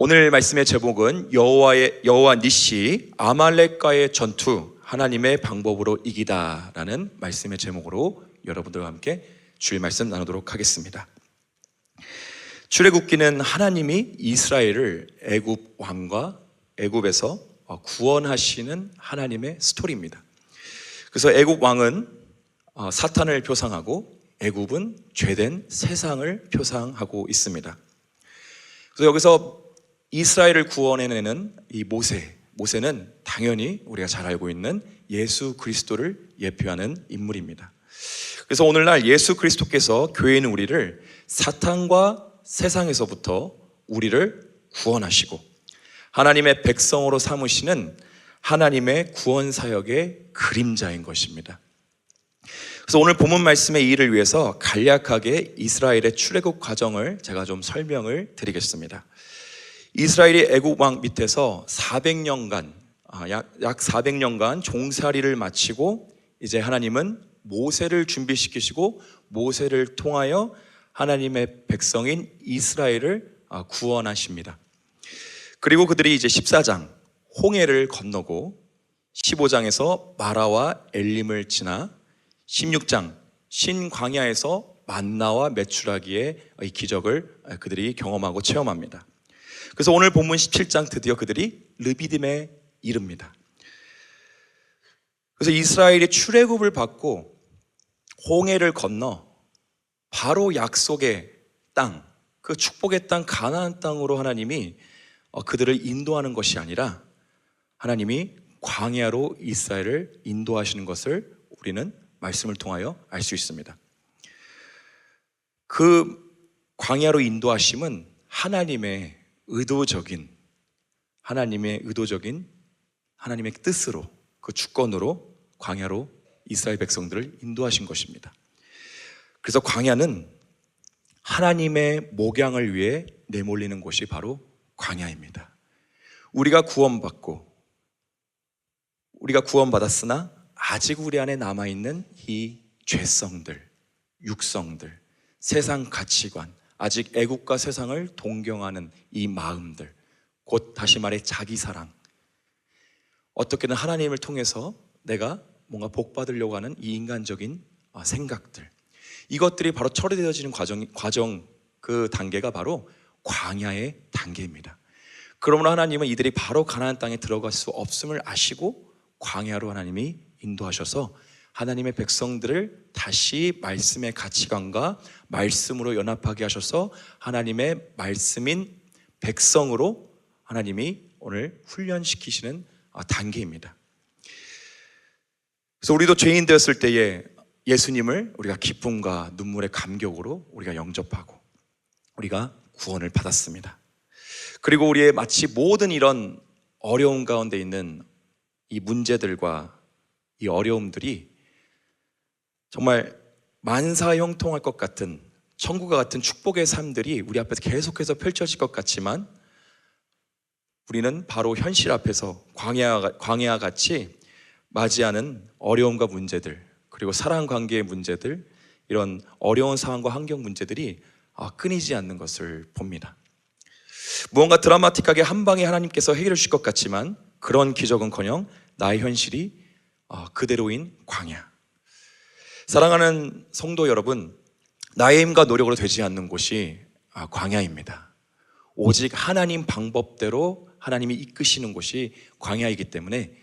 오늘 말씀의 제목은 여호와 니시 아말렉과의 전투, 하나님의 방법으로 이기다라는 말씀의 제목으로 여러분들과 함께 주일 말씀 나누도록 하겠습니다. 출애굽기는 하나님이 이스라엘을 애굽 왕과 애굽에서 구원하시는 하나님의 스토리입니다. 그래서 애굽 왕은 사탄을 표상하고 애굽은 죄된 세상을 표상하고 있습니다. 그래서 여기서 이스라엘을 구원해내는 이 모세는 당연히 우리가 잘 알고 있는 예수 그리스도를 예표하는 인물입니다. 그래서 오늘날 예수 그리스도께서 교회에 있는 우리를 사탄과 세상에서부터 우리를 구원하시고 하나님의 백성으로 삼으시는 하나님의 구원 사역의 그림자인 것입니다. 그래서 오늘 본문 말씀의 이해를 위해서 간략하게 이스라엘의 출애굽 과정을 제가 좀 설명을 드리겠습니다. 이스라엘이 애굽 왕 밑에서 400년간 약 400년간 종살이를 마치고 이제 하나님은 모세를 준비시키시고 모세를 통하여 하나님의 백성인 이스라엘을 구원하십니다. 그리고 그들이 이제 14장 홍해를 건너고 15장에서 마라와 엘림을 지나 16장 신광야에서 만나와 메추라기의 이 기적을 그들이 경험하고 체험합니다. 그래서 오늘 본문 17장 드디어 그들이 르비딤에 이릅니다. 그래서 이스라엘이 출애굽을 받고 홍해를 건너 바로 약속의 땅, 그 축복의 땅 가나안 땅으로 하나님이 그들을 인도하는 것이 아니라 하나님이 광야로 이스라엘을 인도하시는 것을 우리는 말씀을 통하여 알 수 있습니다. 그 광야로 인도하심은 하나님의 의도적인 하나님의 뜻으로 그 주권으로 광야로 이스라엘 백성들을 인도하신 것입니다. 그래서 광야는 하나님의 목양을 위해 내몰리는 곳이 바로 광야입니다. 우리가 구원받았으나 아직 우리 안에 남아있는 이 죄성들, 육성들, 세상 가치관, 아직 애국과 세상을 동경하는 이 마음들, 곧 다시 말해 자기 사랑, 어떻게든 하나님을 통해서 내가 뭔가 복받으려고 하는 이 인간적인 생각들, 이것들이 바로 처리되어지는 과정 그 단계가 바로 광야의 단계입니다. 그러므로 하나님은 이들이 바로 가나안 땅에 들어갈 수 없음을 아시고 광야로 하나님이 인도하셔서 하나님의 백성들을 다시 말씀의 가치관과 말씀으로 연합하게 하셔서 하나님의 말씀인 백성으로 하나님이 오늘 훈련시키시는 단계입니다. 그래서 우리도 죄인 되었을 때에 예수님을 우리가 기쁨과 눈물의 감격으로 우리가 영접하고 우리가 구원을 받았습니다. 그리고 우리의 마치 모든 이런 어려움 가운데 있는 이 문제들과 이 어려움들이 정말 만사형통할 것 같은 천국과 같은 축복의 삶들이 우리 앞에서 계속해서 펼쳐질 것 같지만 우리는 바로 현실 앞에서 광야와 같이 맞이하는 어려움과 문제들, 그리고 사랑관계의 문제들, 이런 어려운 상황과 환경 문제들이 끊이지 않는 것을 봅니다. 무언가 드라마틱하게 한 방에 하나님께서 해결해 주실 것 같지만 그런 기적은커녕 나의 현실이 그대로인 광야. 사랑하는 성도 여러분, 나의 힘과 노력으로 되지 않는 곳이 광야입니다. 오직 하나님 방법대로 하나님이 이끄시는 곳이 광야이기 때문에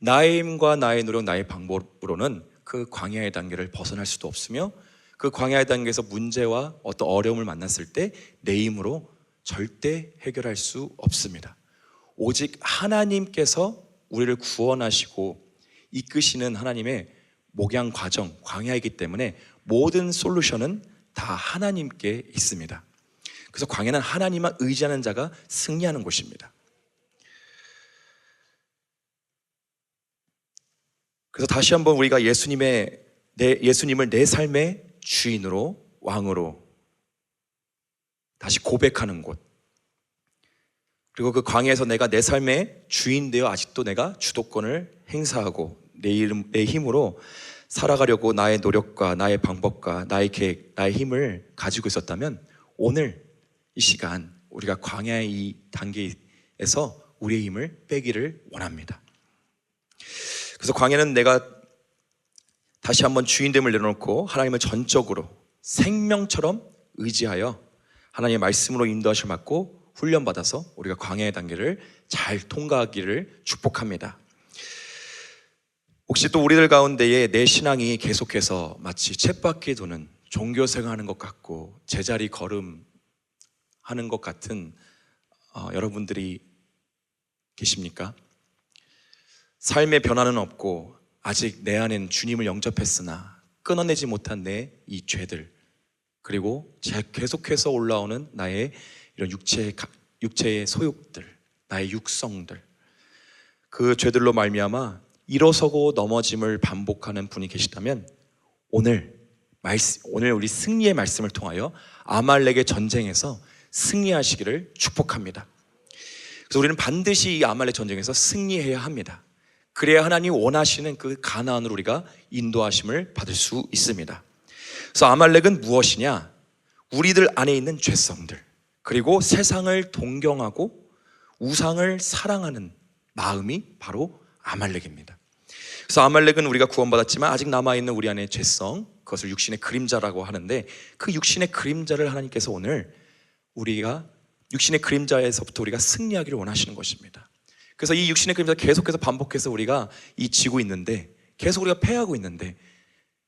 나의 힘과 나의 노력, 나의 방법으로는 그 광야의 단계를 벗어날 수도 없으며 그 광야의 단계에서 문제와 어떤 어려움을 만났을 때 내 힘으로 절대 해결할 수 없습니다. 오직 하나님께서 우리를 구원하시고 이끄시는 하나님의 목양 과정, 광야이기 때문에 모든 솔루션은 다 하나님께 있습니다. 그래서 광야는 하나님만 의지하는 자가 승리하는 곳입니다. 그래서 다시 한번 우리가 예수님을 내 삶의 주인으로, 왕으로 다시 고백하는 곳, 그리고 그 광야에서 내가 내 삶의 주인 되어 아직도 내가 주도권을 행사하고 내 힘으로 살아가려고 나의 노력과 나의 방법과 나의 계획, 나의 힘을 가지고 있었다면 오늘 이 시간 우리가 광야의 이 단계에서 우리의 힘을 빼기를 원합니다. 그래서 광야는 내가 다시 한번 주인됨을 내려놓고 하나님을 전적으로 생명처럼 의지하여 하나님의 말씀으로 인도하심을 받고 훈련받아서 우리가 광야의 단계를 잘 통과하기를 축복합니다. 혹시 또 우리들 가운데에 내 신앙이 계속해서 마치 쳇바퀴 도는 종교생활하는 것 같고 제자리 걸음하는 것 같은 여러분들이 계십니까? 삶의 변화는 없고 아직 내 안엔 주님을 영접했으나 끊어내지 못한 내 이 죄들, 그리고 계속해서 올라오는 나의 이런 육체의 소욕들, 나의 육성들, 그 죄들로 말미암아 일어서고 넘어짐을 반복하는 분이 계시다면 오늘 우리 승리의 말씀을 통하여 아말렉의 전쟁에서 승리하시기를 축복합니다. 그래서 우리는 반드시 이 아말렉 전쟁에서 승리해야 합니다. 그래야 하나님이 원하시는 그 가나안으로 우리가 인도하심을 받을 수 있습니다. 그래서 아말렉은 무엇이냐? 우리들 안에 있는 죄성들, 그리고 세상을 동경하고 우상을 사랑하는 마음이 바로 아말렉입니다. 그래서 아말렉은 우리가 구원받았지만 아직 남아있는 우리 안의 죄성, 그것을 육신의 그림자라고 하는데, 그 육신의 그림자를 하나님께서 오늘 우리가 육신의 그림자에서부터 우리가 승리하기를 원하시는 것입니다. 그래서 이 육신의 그림자 계속해서 반복해서 우리가 이 지고 있는데, 계속 우리가 패하고 있는데,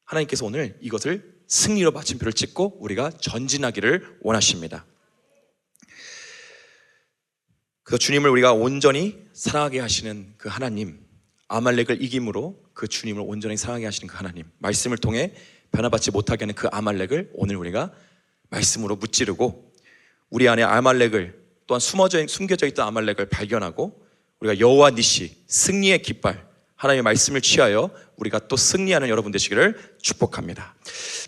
하나님께서 오늘 이것을 승리로 마침표를 찍고 우리가 전진하기를 원하십니다. 그래서 주님을 우리가 온전히 사랑하게 하시는 그 하나님, 아말렉을 이김으로 그 주님을 온전히 사랑하게 하시는 그 하나님, 말씀을 통해 변화받지 못하게 하는 그 아말렉을 오늘 우리가 말씀으로 무찌르고, 우리 안에 아말렉을, 또한 숨겨져 있던 아말렉을 발견하고 우리가 여호와 니시, 승리의 깃발, 하나님의 말씀을 취하여 우리가 또 승리하는 여러분 되시기를 축복합니다.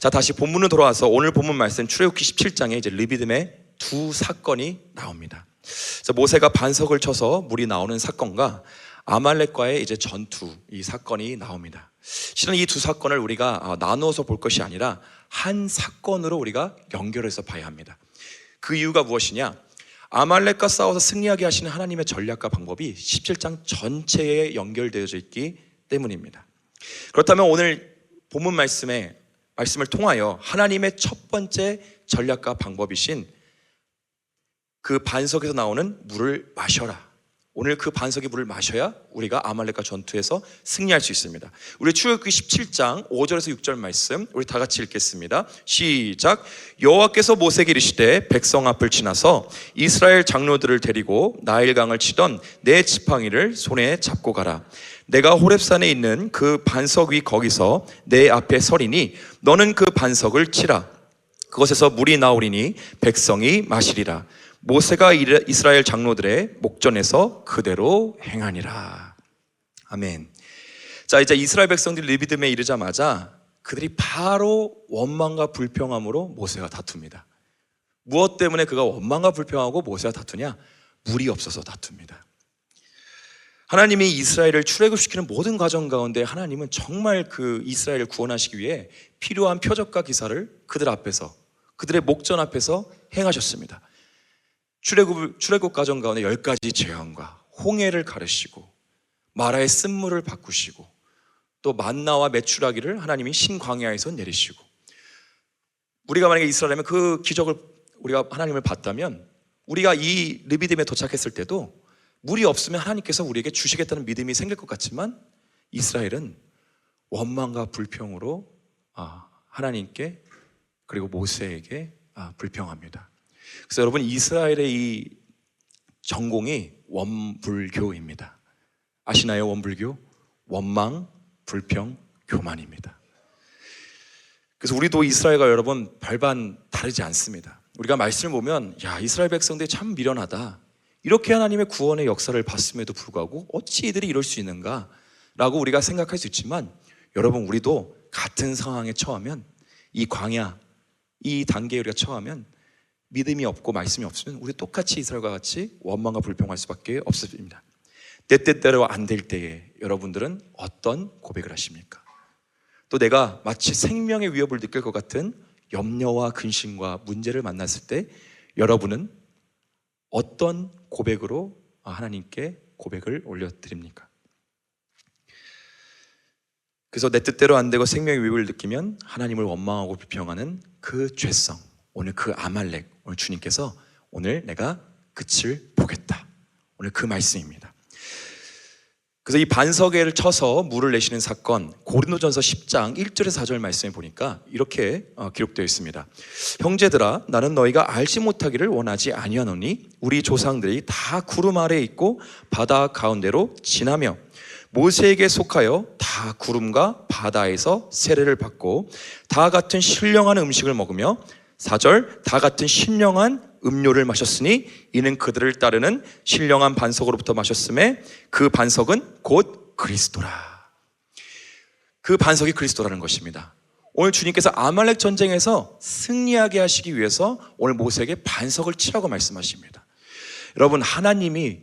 자, 다시 본문으로 돌아와서 오늘 본문 말씀 출애굽기 17장에 이제 르비딤의 두 사건이 나옵니다. 그래서 모세가 반석을 쳐서 물이 나오는 사건과 아말렉과의 이제 전투, 이 사건이 나옵니다. 실은 이 두 사건을 우리가 나누어서 볼 것이 아니라 한 사건으로 우리가 연결해서 봐야 합니다. 그 이유가 무엇이냐? 아말렉과 싸워서 승리하게 하시는 하나님의 전략과 방법이 17장 전체에 연결되어져 있기 때문입니다. 그렇다면 오늘 본문 말씀을 통하여 하나님의 첫 번째 전략과 방법이신 그 반석에서 나오는 물을 마셔라. 오늘 그 반석의 물을 마셔야 우리가 아말렉과 전투에서 승리할 수 있습니다. 우리 출애굽기 17장 5절에서 6절 말씀 우리 다 같이 읽겠습니다. 시작. 여호와께서 모세에게 이르시되 백성 앞을 지나서 이스라엘 장로들을 데리고 나일강을 치던 네 지팡이를 손에 잡고 가라. 내가 호렙산에 있는 그 반석 위 거기서 내 앞에 서리니 너는 그 반석을 치라. 그것에서 물이 나오리니 백성이 마시리라. 모세가 이스라엘 장로들의 목전에서 그대로 행하니라. 아멘. 자, 이제 이스라엘 백성들이 르비딤에 이르자마자 그들이 바로 원망과 불평함으로 모세와 다툽니다. 무엇 때문에 그가 원망과 불평하고 모세와 다투냐? 물이 없어서 다툽니다. 하나님이 이스라엘을 출애굽시키는 모든 과정 가운데 하나님은 정말 그 이스라엘을 구원하시기 위해 필요한 표적과 기사를 그들 앞에서, 그들의 목전 앞에서 행하셨습니다. 출애굽 과정 가운데 10가지 재앙과 홍해를 가르시고 마라의 쓴물을 바꾸시고 또 만나와 메추라기를 하나님이 신광야에서 내리시고, 우리가 만약에 이스라엘이면 그 기적을 우리가 하나님을 봤다면 우리가 이 르비딤에 도착했을 때도 물이 없으면 하나님께서 우리에게 주시겠다는 믿음이 생길 것 같지만 이스라엘은 원망과 불평으로 하나님께 그리고 모세에게 불평합니다. 그래서 여러분, 이스라엘의 이 전공이 원불교입니다. 아시나요? 원불교? 원망, 불평, 교만입니다. 그래서 우리도 이스라엘과 여러분 별반 다르지 않습니다. 우리가 말씀을 보면 야, 이스라엘 백성들이 참 미련하다, 이렇게 하나님의 구원의 역사를 봤음에도 불구하고 어찌 이들이 이럴 수 있는가 라고 우리가 생각할 수 있지만, 여러분, 우리도 같은 상황에 처하면, 이 광야, 이 단계에 우리가 처하면 믿음이 없고 말씀이 없으면 우리 똑같이 이스라엘과 같이 원망과 불평할 수밖에 없습니다. 때때대로 안 될 때에 여러분들은 어떤 고백을 하십니까? 또 내가 마치 생명의 위협을 느낄 것 같은 염려와 근심과 문제를 만났을 때 여러분은 어떤 고백으로 하나님께 고백을 올려드립니까? 그래서 내 뜻대로 안 되고 생명의 위협을 느끼면 하나님을 원망하고 비평하는 그 죄성, 오늘 그 아말렉, 오늘 주님께서 오늘 내가 끝을 보겠다, 오늘 그 말씀입니다. 그래서 이 반석에를 쳐서 물을 내시는 사건, 고린도전서 10장 1절에서 4절 말씀에 보니까 이렇게 기록되어 있습니다. 형제들아, 나는 너희가 알지 못하기를 원하지 아니하노니 우리 조상들이 다 구름 아래에 있고 바다 가운데로 지나며 모세에게 속하여 다 구름과 바다에서 세례를 받고 다 같은 신령한 음식을 먹으며 4절 다 같은 신령한 음료를 마셨으니 이는 그들을 따르는 신령한 반석으로부터 마셨음에 그 반석은 곧 그리스도라. 그 반석이 그리스도라는 것입니다. 오늘 주님께서 아말렉 전쟁에서 승리하게 하시기 위해서 오늘 모세에게 반석을 치라고 말씀하십니다. 여러분, 하나님이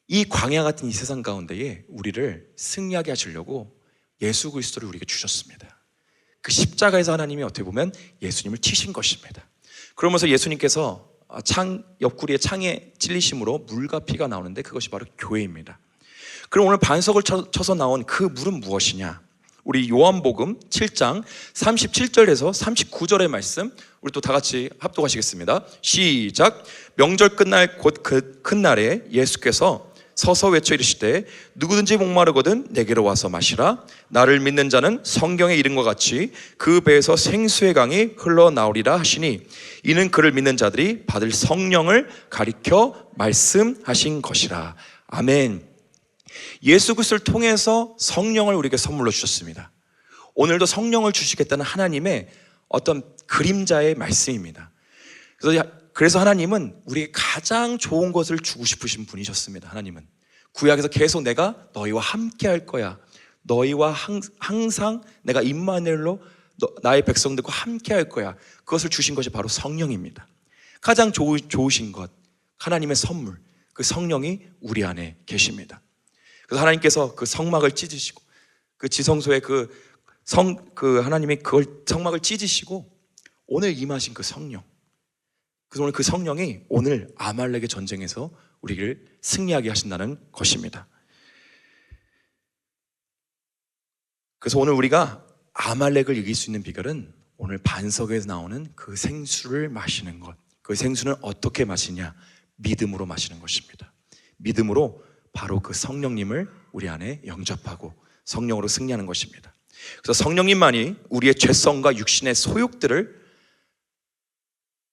이 광야 같은 이 세상 가운데에 우리를 승리하게 하시려고 예수 그리스도를 우리에게 주셨습니다. 그 십자가에서 하나님이 어떻게 보면 예수님을 치신 것입니다. 그러면서 예수님께서 옆구리에 창에 찔리심으로 물과 피가 나오는데 그것이 바로 교회입니다. 그럼 오늘 반석을 쳐서 나온 그 물은 무엇이냐? 우리 요한복음 7장 37절에서 39절의 말씀 우리 또 다 같이 합독하시겠습니다. 시작. 명절 끝날 곧 그 큰 날에 예수께서 서서 외쳐 이르시되 누구든지 목마르거든 내게로 와서 마시라. 나를 믿는 자는 성경에 이른 것 같이 그 배에서 생수의 강이 흘러나오리라 하시니 이는 그를 믿는 자들이 받을 성령을 가리켜 말씀하신 것이라. 아멘. 예수 그리스도를 통해서 성령을 우리에게 선물로 주셨습니다. 오늘도 성령을 주시겠다는 하나님의 어떤 그림자의 말씀입니다. 그래서 하나님은 우리에게 가장 좋은 것을 주고 싶으신 분이셨습니다. 하나님은 구약에서 계속 내가 너희와 함께 할 거야, 너희와 항상 내가 임마누엘로 나의 백성들과 함께 할 거야, 그것을 주신 것이 바로 성령입니다. 가장 좋으신 것, 하나님의 선물, 그 성령이 우리 안에 계십니다. 그래서 하나님께서 그 성막을 찢으시고 그 지성소에 하나님이 그걸 성막을 찢으시고 오늘 임하신 그 성령, 그래서 오늘 그 성령이 오늘 아말렉의 전쟁에서 우리를 승리하게 하신다는 것입니다. 그래서 오늘 우리가 아말렉을 이길 수 있는 비결은 오늘 반석에서 나오는 그 생수를 마시는 것. 그 생수는 어떻게 마시냐? 믿음으로 마시는 것입니다. 믿음으로 바로 그 성령님을 우리 안에 영접하고 성령으로 승리하는 것입니다. 그래서 성령님만이 우리의 죄성과 육신의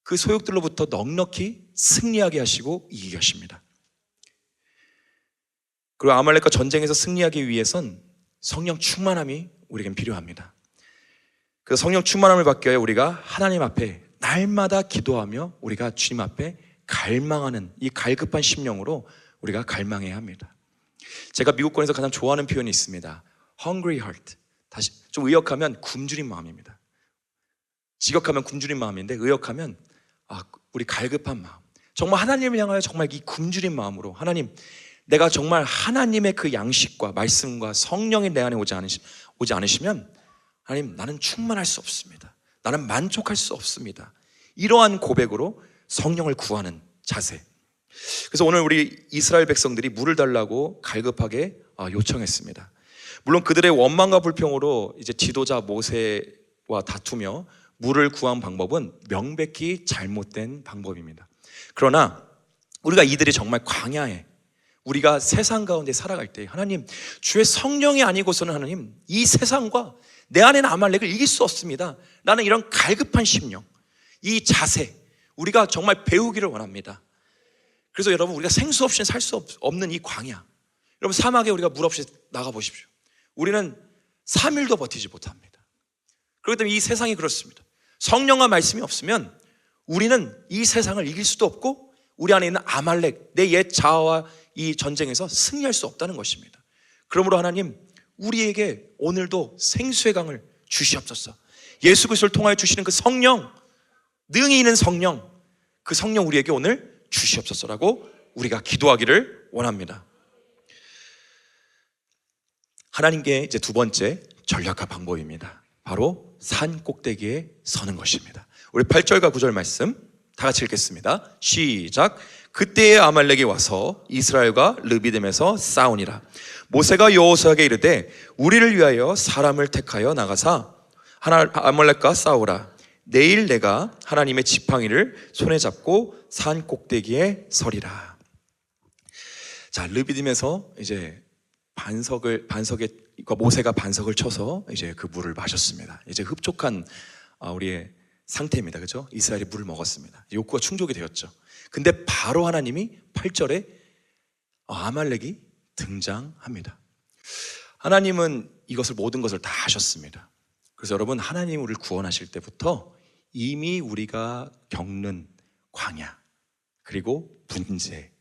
그 소욕들로부터 넉넉히 승리하게 하시고 이기게 하십니다. 그리고 아말렉과 전쟁에서 승리하기 위해선 성령 충만함이 우리에겐 필요합니다. 그래서 성령 충만함을 받기 위해 우리가 하나님 앞에 날마다 기도하며 우리가 주님 앞에 갈망하는 이 갈급한 심령으로 우리가 갈망해야 합니다. 제가 미국권에서 가장 좋아하는 표현이 있습니다. Hungry heart. 다시 좀 의역하면 굶주린 마음입니다. 직역하면 굶주린 마음인데 의역하면 우리 갈급한 마음, 정말 하나님을 향하여 정말 이 굶주린 마음으로, 하나님, 내가 정말 하나님의 그 양식과 말씀과 성령이 내 안에 오지 않으시면 하나님, 나는 충만할 수 없습니다. 나는 만족할 수 없습니다. 이러한 고백으로 성령을 구하는 자세. 그래서 오늘 우리 이스라엘 백성들이 물을 달라고 갈급하게 요청했습니다. 물론 그들의 원망과 불평으로 이제 지도자 모세와 다투며 물을 구한 방법은 명백히 잘못된 방법입니다. 그러나 우리가 이들이 정말 광야에, 우리가 세상 가운데 살아갈 때 하나님, 주의 성령이 아니고서는 하나님, 이 세상과 내 안에는 아말렉을 이길 수 없습니다. 나는 이런 갈급한 심령, 이 자세, 우리가 정말 배우기를 원합니다. 그래서 여러분, 우리가 생수 없이는 살 수 없는 이 광야, 여러분, 사막에 우리가 물 없이 나가보십시오. 우리는 3일도 버티지 못합니다. 그렇기 때문에 이 세상이 그렇습니다. 성령과 말씀이 없으면 우리는 이 세상을 이길 수도 없고 우리 안에 있는 아말렉, 내 옛 자아와 이 전쟁에서 승리할 수 없다는 것입니다. 그러므로 하나님, 우리에게 오늘도 생수의 강을 주시옵소서. 예수 그리스도를 통하여 주시는 그 성령, 능히 있는 성령, 그 성령 우리에게 오늘 주시옵소서라고 우리가 기도하기를 원합니다. 하나님께 이제 두 번째 전략과 방법입니다. 바로 산 꼭대기에 서는 것입니다. 우리 8절과 9절 말씀 다 같이 읽겠습니다. 시작. 그때에 아말렉이 와서 이스라엘과 르비딤에서 싸우니라. 모세가 여호수아에게 이르되 우리를 위하여 사람을 택하여 나가사 아말렉과 싸우라. 내일 내가 하나님의 지팡이를 손에 잡고 산 꼭대기에 서리라. 자, 르비딤에서 이제 모세가 반석을 쳐서 이제 그 물을 마셨습니다. 이제 흡족한 우리의 상태입니다. 그죠? 이스라엘이 물을 먹었습니다. 욕구가 충족이 되었죠. 근데 바로 하나님이 8절에 아말렉이 등장합니다. 하나님은 이것을 모든 것을 다 하셨습니다. 그래서 여러분, 하나님 우리를 구원하실 때부터 이미 우리가 겪는 광야, 그리고 문제,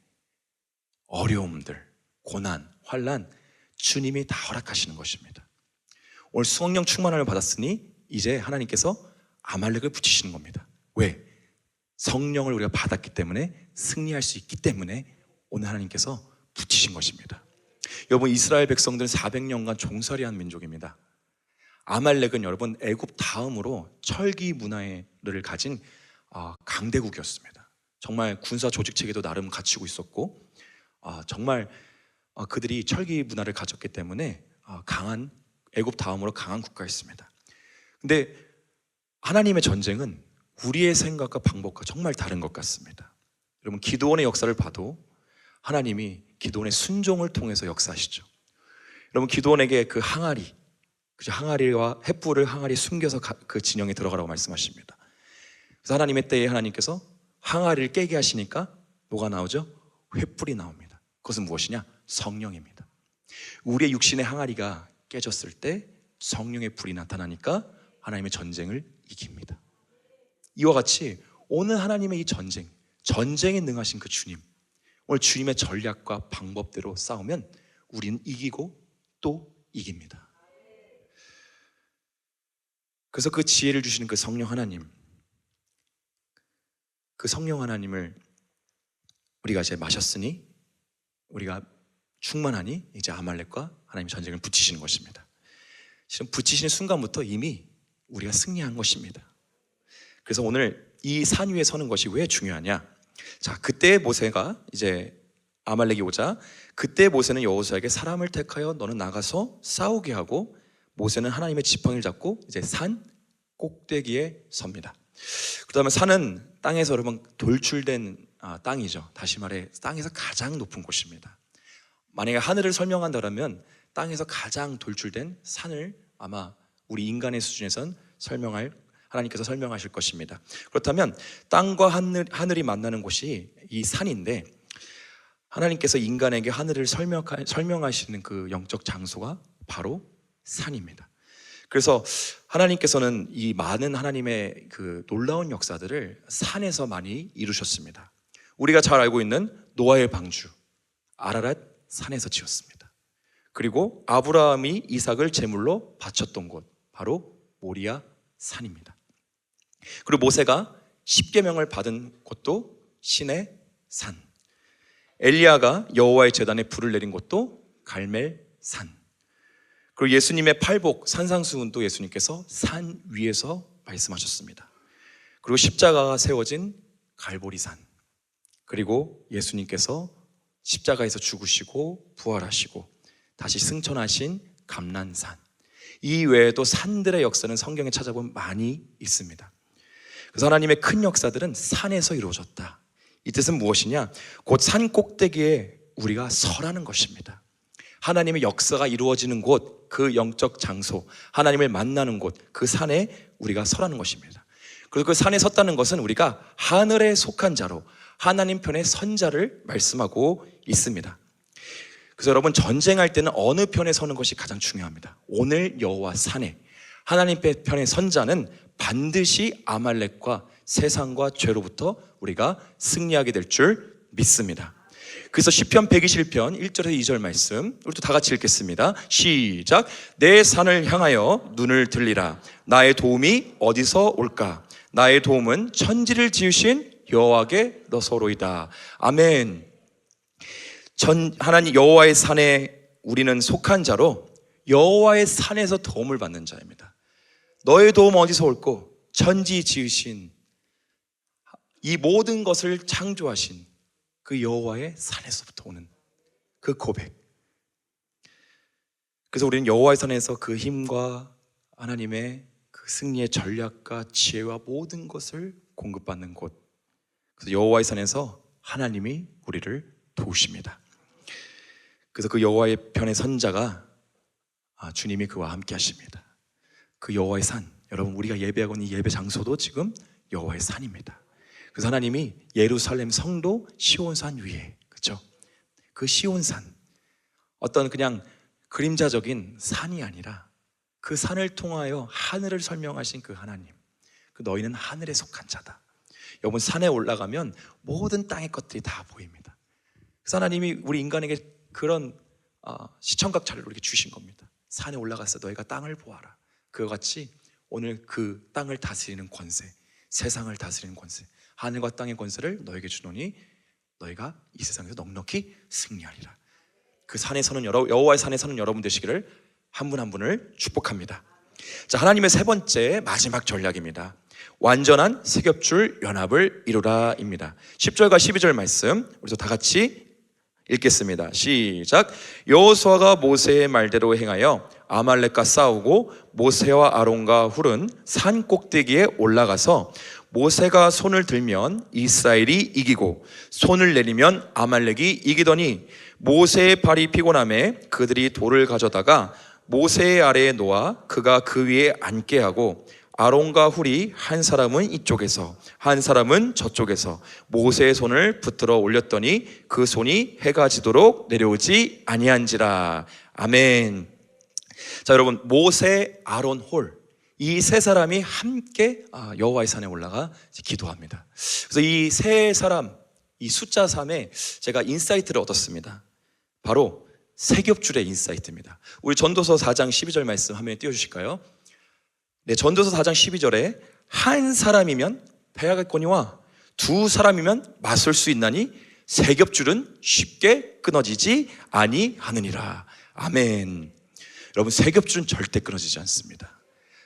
어려움들, 고난, 환난, 주님이 다 허락하시는 것입니다. 오늘 성령 충만함을 받았으니 이제 하나님께서 아말렉을 붙이시는 겁니다. 왜? 성령을 우리가 받았기 때문에, 승리할 수 있기 때문에 오늘 하나님께서 붙이신 것입니다. 여러분, 이스라엘 백성들은 400년간 종살이한 민족입니다. 아말렉은 여러분 애굽 다음으로 철기 문화를 가진 강대국이었습니다. 정말 군사 조직 체계도 나름 갖추고 있었고, 정말 그들이 철기 문화를 가졌기 때문에 강한, 애굽 다음으로 강한 국가였습니다. 근데 하나님의 전쟁은 우리의 생각과 방법과 정말 다른 것 같습니다. 여러분, 기드온의 역사를 봐도 하나님이 기드온의 순종을 통해서 역사하시죠. 여러분, 기드온에게 그 항아리, 항아리와 횃불을 항아리에 숨겨서 그 진영에 들어가라고 말씀하십니다. 그래서 하나님의 때에 하나님께서 항아리를 깨게 하시니까 뭐가 나오죠? 횃불이 나옵니다. 그것은 무엇이냐? 성령입니다. 우리의 육신의 항아리가 깨졌을 때 성령의 불이 나타나니까 하나님의 전쟁을 이깁니다. 이와 같이 오늘 하나님의 이 전쟁에 능하신 그 주님, 오늘 주님의 전략과 방법대로 싸우면 우리는 이기고 또 이깁니다. 그래서 그 지혜를 주시는 그 성령 하나님, 그 성령 하나님을 우리가 이제 마셨으니, 우리가 충만하니 이제 아말렉과 하나님의 전쟁을 붙이시는 것입니다. 실은 붙이시는 순간부터 이미 우리가 승리한 것입니다. 그래서 오늘 이 산 위에 서는 것이 왜 중요하냐? 자, 그때 모세가 이제 아말렉이 오자, 그때 모세는 여호수아에게 사람을 택하여 너는 나가서 싸우게 하고, 모세는 하나님의 지팡이를 잡고 이제 산 꼭대기에 섭니다. 그다음에 산은 땅에서 여러분 돌출된 땅이죠. 다시 말해 땅에서 가장 높은 곳입니다. 만약에 하늘을 설명한다면 땅에서 가장 돌출된 산을 아마 우리 인간의 수준에선 하나님께서 설명하실 것입니다. 그렇다면 땅과 하늘이 만나는 곳이 이 산인데, 하나님께서 인간에게 하늘을 설명하시는 그 영적 장소가 바로 산입니다. 그래서 하나님께서는 이 많은 하나님의 그 놀라운 역사들을 산에서 많이 이루셨습니다. 우리가 잘 알고 있는 노아의 방주, 아라랏 산에서 지었습니다. 그리고 아브라함이 이삭을 제물로 바쳤던 곳, 바로 모리아 산입니다. 그리고 모세가 십계명을 받은 곳도 신의 산, 엘리야가 여호와의 제단에 불을 내린 곳도 갈멜 산, 그리고 예수님의 팔복 산상수훈도 예수님께서 산 위에서 말씀하셨습니다. 그리고 십자가가 세워진 갈보리산, 그리고 예수님께서 십자가에서 죽으시고 부활하시고 다시 승천하신 감난산, 이 외에도 산들의 역사는 성경에 찾아보면 많이 있습니다. 그래서 하나님의 큰 역사들은 산에서 이루어졌다. 이 뜻은 무엇이냐? 곧 산 꼭대기에 우리가 서라는 것입니다. 하나님의 역사가 이루어지는 곳, 그 영적 장소, 하나님을 만나는 곳, 그 산에 우리가 서라는 것입니다. 그리고 그 산에 섰다는 것은 우리가 하늘에 속한 자로 하나님 편의 선자를 말씀하고 있습니다. 그래서 여러분, 전쟁할 때는 어느 편에 서는 것이 가장 중요합니다. 오늘 여호와 산에 하나님 편의 선자는 반드시 아말렉과 세상과 죄로부터 우리가 승리하게 될 줄 믿습니다. 그래서 시편 121편 1절에서 2절 말씀 우리 또 다 같이 읽겠습니다. 시작. 내 산을 향하여 눈을 들리라. 나의 도움이 어디서 올까? 나의 도움은 천지를 지으신 여호와께로서로이다. 아멘. 하나님 여호와의 산에 우리는 속한 자로 여호와의 산에서 도움을 받는 자입니다. 너의 도움 어디서 올꼬? 천지 지으신, 이 모든 것을 창조하신 그 여호와의 산에서부터 오는 그 고백. 그래서 우리는 여호와의 산에서 그 힘과 하나님의 그 승리의 전략과 지혜와 모든 것을 공급받는 곳. 그래서 여호와의 산에서 하나님이 우리를 도우십니다. 그래서 그 여호와의 편의 선자가 주님이 그와 함께 하십니다. 그 여호와의 산, 여러분 우리가 예배하고 있는 이 예배 장소도 지금 여호와의 산입니다. 그래서 하나님이 예루살렘 성도 시온산 위에, 그렇죠? 그 시온산, 어떤 그냥 그림자적인 산이 아니라 그 산을 통하여 하늘을 설명하신 그 하나님, 그 너희는 하늘에 속한 자다. 여러분 산에 올라가면 모든 땅의 것들이 다 보입니다. 그래서 하나님이 우리 인간에게 그런 시청각 자료를 이렇게 주신 겁니다. 산에 올라가서 너희가 땅을 보아라. 그와 같이 오늘 그 땅을 다스리는 권세, 세상을 다스리는 권세, 하늘과 땅의 권세를 너에게 주노니 너희가 이 세상에서 넉넉히 승리하리라. 그 산에 서는 여호와의 산에 서는 여러분 되시기를 한 분 한 분을 축복합니다. 자, 하나님의 세 번째 마지막 전략입니다. 완전한 세겹줄 연합을 이루라입니다. 10절과 12절 말씀 우리 다 같이 읽겠습니다. 시작. 여호수아가 모세의 말대로 행하여 아말렉과 싸우고 모세와 아론과 훌은 산 꼭대기에 올라가서 모세가 손을 들면 이스라엘이 이기고 손을 내리면 아말렉이 이기더니 모세의 발이 피곤함에 그들이 돌을 가져다가 모세의 아래에 놓아 그가 그 위에 앉게 하고 아론과 훌이 한 사람은 이쪽에서 한 사람은 저쪽에서 모세의 손을 붙들어 올렸더니 그 손이 해가 지도록 내려오지 아니한지라. 아멘. 자, 여러분 모세, 아론, 홀 이 세 사람이 함께 여호와의 산에 올라가 기도합니다. 그래서 이 세 사람, 이 숫자 3에 제가 인사이트를 얻었습니다. 바로 세겹줄의 인사이트입니다. 우리 전도서 4장 12절 말씀 화면에 띄워주실까요? 네, 전도서 4장 12절에 한 사람이면 패하겠거니와 두 사람이면 맞설 수 있나니 세겹줄은 쉽게 끊어지지 아니하느니라. 아멘. 여러분 세겹줄은 절대 끊어지지 않습니다.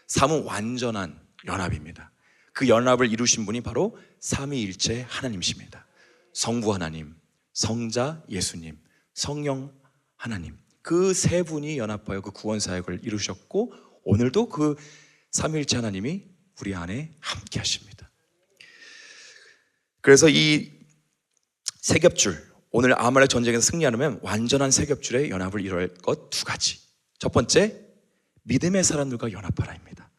삼은 완전한 연합입니다. 그 연합을 이루신 분이 바로 삼위일체 하나님이십니다. 성부 하나님, 성자 예수님, 성령 하나님, 그 세 분이 연합하여 그 구원 사역을 이루셨고 오늘도 그 삼위일체 하나님이 우리 안에 함께 하십니다. 그래서 이 세겹줄, 오늘 아말렉 전쟁에서 승리하려면 완전한 세겹줄의 연합을 이룰 것 두 가지. 첫 번째, 믿음의 사람들과 연합하라입니다.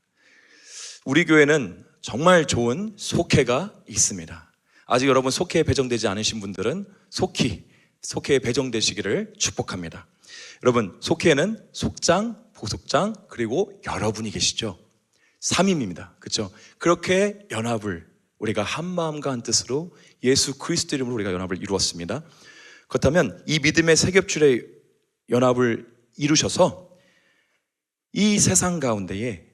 우리 교회는 정말 좋은 속회가 있습니다. 아직 여러분 속회에 배정되지 않으신 분들은 속회에 배정되시기를 축복합니다. 여러분 속회에는 속장, 부속장 그리고 여러분이 계시죠. 3임입니다. 그렇죠? 그렇게 연합을 우리가 한 마음과 한 뜻으로 예수 그리스도 이름으로 우리가 연합을 이루었습니다. 그렇다면 이 믿음의 세겹줄의 연합을 이루셔서 이 세상 가운데에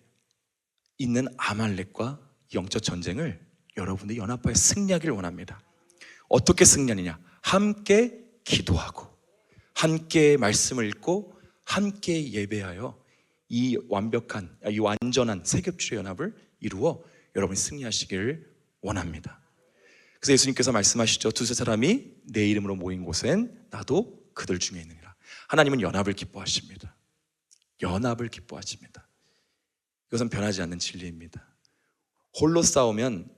있는 아말렉과 영적 전쟁을 여러분들이 연합하여 승리하기를 원합니다. 어떻게 승리하느냐? 함께 기도하고 함께 말씀을 읽고 함께 예배하여 이 완전한 세겹줄의 연합을 이루어 여러분이 승리하시기를 원합니다. 그래서 예수님께서 말씀하시죠. 두세 사람이 내 이름으로 모인 곳엔 나도 그들 중에 있느니라. 하나님은 연합을 기뻐하십니다. 연합을 기뻐하십니다. 이것은 변하지 않는 진리입니다. 홀로 싸우면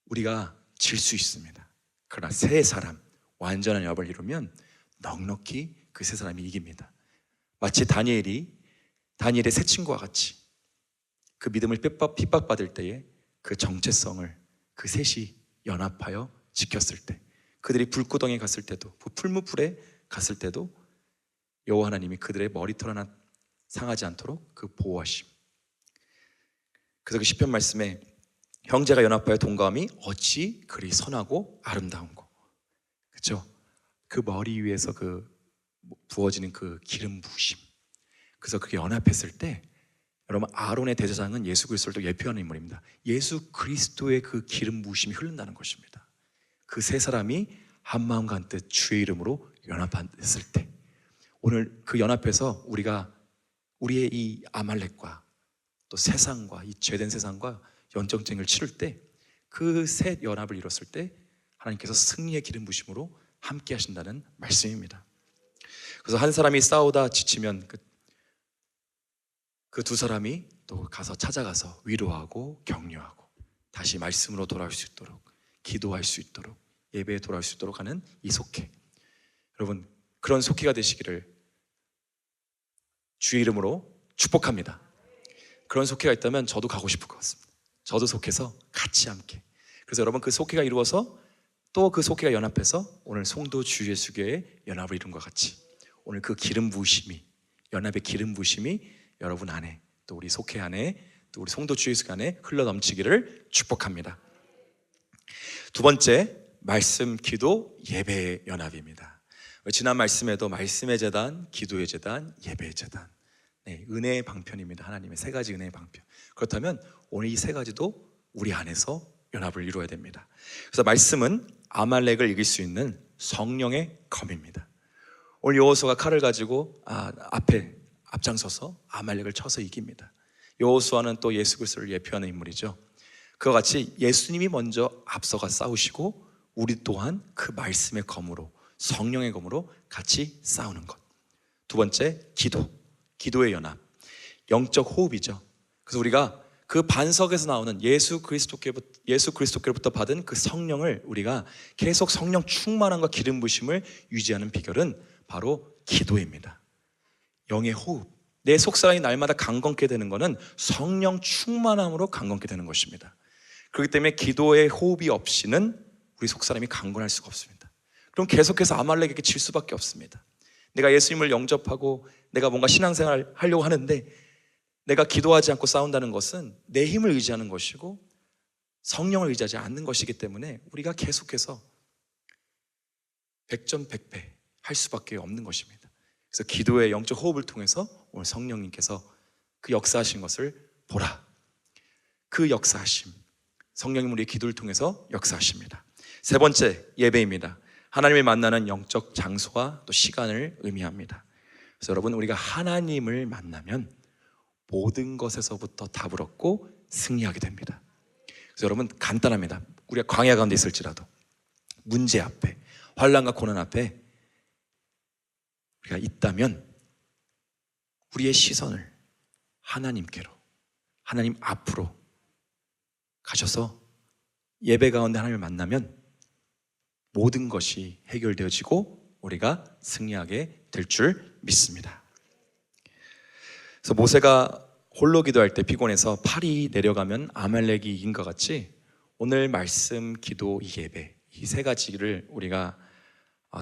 우리가 질 수 있습니다. 그러나 세 사람, 완전한 연합을 이루면 넉넉히 그 세 사람이 이깁니다. 마치 다니엘의 세 친구와 같이 그 믿음을 핍박받을 때에 그 정체성을 그 셋이 연합하여 지켰을 때, 그들이 불구덩이에 갔을 때도, 풀무불에 갔을 때도 여호와 하나님이 그들의 머리털 하나 상하지 않도록 그 보호하심. 그래서 그 시편 말씀에 형제가 연합하여 동감이 어찌 그리 선하고 아름다운고, 그렇죠? 그 머리 위에서 그 부어지는 그 기름 부으심. 그래서 그게 연합했을 때 여러분 아론의 대제사장은 예수 그리스도를 예표하는 인물입니다. 예수 그리스도의 그 기름 부으심이 흐른다는 것입니다. 그 세 사람이 한 마음과 한 뜻 주의 이름으로 연합했을 때 오늘 그 연합해서 우리의 이 아말렉과 또 세상과 이 죄된 세상과 연정쟁을 치를 때 그 셋 연합을 이뤘을 때 하나님께서 승리의 기름 부심으로 함께 하신다는 말씀입니다. 그래서 한 사람이 싸우다 지치면 그 두 사람이 또 가서 찾아가서 위로하고 격려하고 다시 말씀으로 돌아올 수 있도록, 기도할 수 있도록, 예배에 돌아올 수 있도록 하는 이 속회, 여러분 그런 속회가 되시기를 주의 이름으로 축복합니다. 그런 속회가 있다면 저도 가고 싶을 것 같습니다. 저도 속해서 같이 함께, 그래서 여러분 그 속회가 이루어서 또 그 속회가 연합해서 오늘 송도 주 예수교회의 연합을 이룬 것 같이 오늘 그 기름 부으심이, 연합의 기름 부으심이 여러분 안에, 또 우리 속회 안에, 또 우리 송도 주 예수교회 안에 흘러 넘치기를 축복합니다. 두 번째, 말씀, 기도, 예배의 연합입니다. 지난 말씀에도 말씀의 재단, 기도의 재단, 예배의 재단, 은혜의 방편입니다. 하나님의 세 가지 은혜의 방편. 그렇다면 오늘 이 세 가지도 우리 안에서 연합을 이루어야 됩니다. 그래서 말씀은 아말렉을 이길 수 있는 성령의 검입니다. 오늘 여호수아가 칼을 가지고 앞에 앞장서서 아말렉을 쳐서 이깁니다. 여호수아는 또 예수 그리스도를 예표하는 인물이죠. 그와 같이 예수님이 먼저 앞서가 싸우시고 우리 또한 그 말씀의 검으로, 성령의 검으로 같이 싸우는 것. 두 번째, 기도의 연합, 영적 호흡이죠. 그래서 우리가 그 반석에서 나오는 예수 그리스도께로부터 받은 그 성령을 우리가 계속 성령 충만함과 기름 부심을 유지하는 비결은 바로 기도입니다. 영의 호흡, 내 속사람이 날마다 강건케 되는 것은 성령 충만함으로 강건케 되는 것입니다. 그렇기 때문에 기도의 호흡이 없이는 우리 속사람이 강건할 수가 없습니다. 그럼 계속해서 아말렉에게 질 수밖에 없습니다. 내가 예수님을 영접하고 내가 뭔가 신앙생활을 하려고 하는데 내가 기도하지 않고 싸운다는 것은 내 힘을 의지하는 것이고 성령을 의지하지 않는 것이기 때문에 우리가 계속해서 백전백패 할 수밖에 없는 것입니다. 그래서 기도의 영적 호흡을 통해서 오늘 성령님께서 그 역사하신 것을 보라. 그 역사하심, 성령님 우리의 기도를 통해서 역사하십니다. 세 번째, 예배입니다. 하나님을 만나는 영적 장소와 또 시간을 의미합니다. 그래서 여러분, 우리가 하나님을 만나면 모든 것에서부터 답을 얻고 승리하게 됩니다. 그래서 여러분, 간단합니다. 우리가 광야 가운데 있을지라도 문제 앞에, 환난과 고난 앞에 우리가 있다면 우리의 시선을 하나님께로, 하나님 앞으로 가셔서 예배 가운데 하나님을 만나면 모든 것이 해결되어지고 우리가 승리하게 될 줄 믿습니다. 그래서 모세가 홀로 기도할 때 피곤해서 팔이 내려가면 아말렉이 이긴 것 같이 오늘 말씀, 기도, 예배, 이 세 가지를 우리가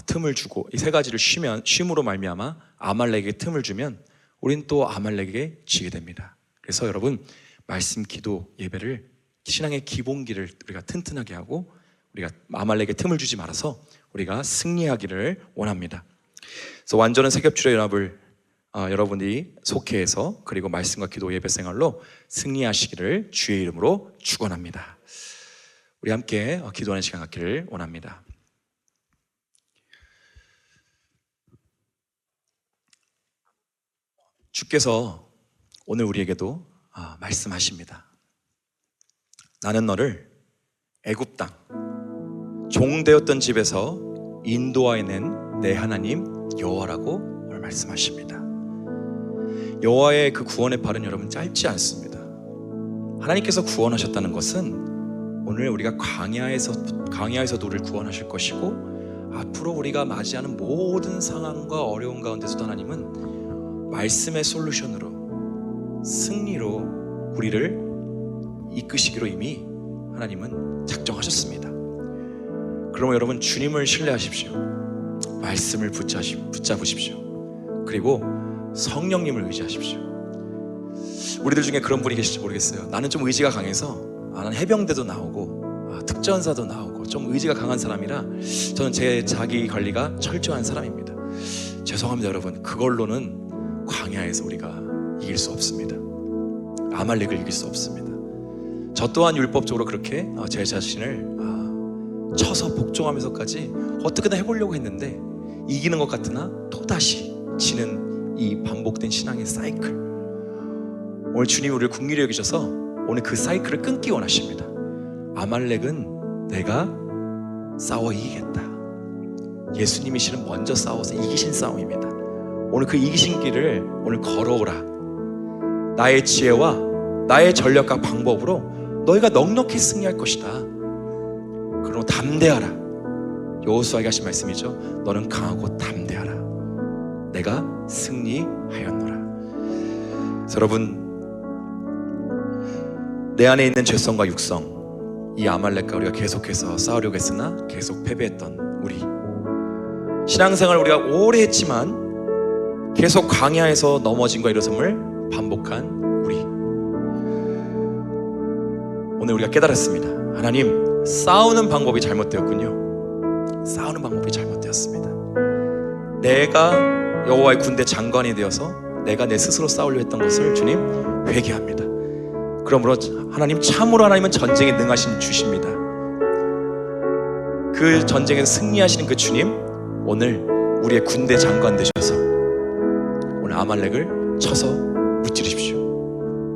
틈을 주고 이 세 가지를 쉼으로 말미암아 아말렉에게 틈을 주면 우린 또 아말렉에게 지게 됩니다. 그래서 여러분, 말씀, 기도, 예배를 신앙의 기본기를 우리가 튼튼하게 하고 우리가 아말렉에게 틈을 주지 말아서 우리가 승리하기를 원합니다. 그래서 완전한 세겹줄의 연합을 여러분이 속해해서 그리고 말씀과 기도, 예배 생활로 승리하시기를 주의 이름으로 축원합니다. 우리 함께 기도하는 시간 갖기를 원합니다. 주께서 오늘 우리에게도 말씀하십니다. 나는 너를 애굽 땅 종되었던 집에서 인도하여낸 내 하나님 여호와라고 오늘 말씀하십니다. 여호와의 그 구원의 발은 여러분 짧지 않습니다. 하나님께서 구원하셨다는 것은 오늘 우리가 광야에서도 우리를 구원하실 것이고 앞으로 우리가 맞이하는 모든 상황과 어려움 가운데서도 하나님은 말씀의 솔루션으로 승리로 우리를 이끄시기로 이미 하나님은 작정하셨습니다. 그러면 여러분, 주님을 신뢰하십시오. 말씀을 붙잡으십시오. 그리고 성령님을 의지하십시오. 우리들 중에 그런 분이 계실지 모르겠어요. 나는 좀 의지가 강해서 나는 해병대도 나오고 특전사도 나오고 좀 의지가 강한 사람이라 저는 제 자기 관리가 철저한 사람입니다. 죄송합니다 여러분, 그걸로는 광야에서 우리가 이길 수 없습니다. 아말렉을 이길 수 없습니다. 저 또한 율법적으로 그렇게 제 자신을 쳐서 복종하면서까지 어떻게든 해보려고 했는데 이기는 것 같으나 또다시 지는 이 반복된 신앙의 사이클, 오늘 주님이 우리를 긍휼히 여기셔서 오늘 그 사이클을 끊기 원하십니다. 아말렉은 내가 싸워 이기겠다. 예수님이 실은 먼저 싸워서 이기신 싸움입니다. 오늘 그 이기신 길을 오늘 걸어오라. 나의 지혜와 나의 전략과 방법으로 너희가 넉넉히 승리할 것이다. 그러므로 담대하라. 여호수아에게 하신 말씀이죠. 너는 강하고 담대하라. 내가 승리하였노라. 그래서 여러분, 내 안에 있는 죄성과 육성, 이 아말렉과 우리가 계속해서 싸우려고 했으나 계속 패배했던 우리, 신앙생활 우리가 오래 했지만 계속 광야에서 넘어짐과 일어섬을 반복한 우리, 오늘 우리가 깨달았습니다. 하나님, 싸우는 방법이 잘못되었군요. 싸우는 방법이 잘못되었습니다. 내가 여호와의 군대 장관이 되어서 내가 내 스스로 싸우려 했던 것을 주님 회개합니다. 그러므로 하나님, 참으로 하나님은 전쟁에 능하신 주십니다. 그 전쟁에서 승리하시는 그 주님, 오늘 우리의 군대 장관 되셔서 오늘 아말렉을 쳐서 무찌르십시오.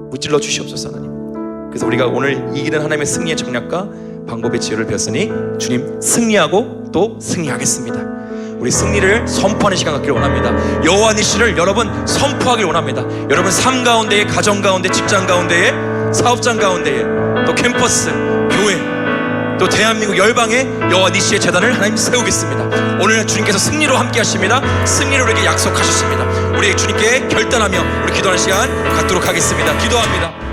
무찔러 주시옵소서. 하나님, 그래서 우리가 오늘 이기는 하나님의 승리의 전략과 방법의 지혜를 배웠으니 주님, 승리하고 또 승리하겠습니다. 우리 승리를 선포하는 시간 갖기를 원합니다. 여호와 니시를 여러분 선포하길 원합니다. 여러분 삶 가운데에, 가정 가운데, 직장 가운데에, 사업장 가운데에, 또 캠퍼스, 교회, 또 대한민국 열방에 여호와 니시의 제단을 하나님 세우겠습니다. 오늘 주님께서 승리로 함께 하십니다. 승리를 우리에게 약속하셨습니다. 우리 주님께 결단하며 우리 기도하는 시간 갖도록 하겠습니다. 기도합니다.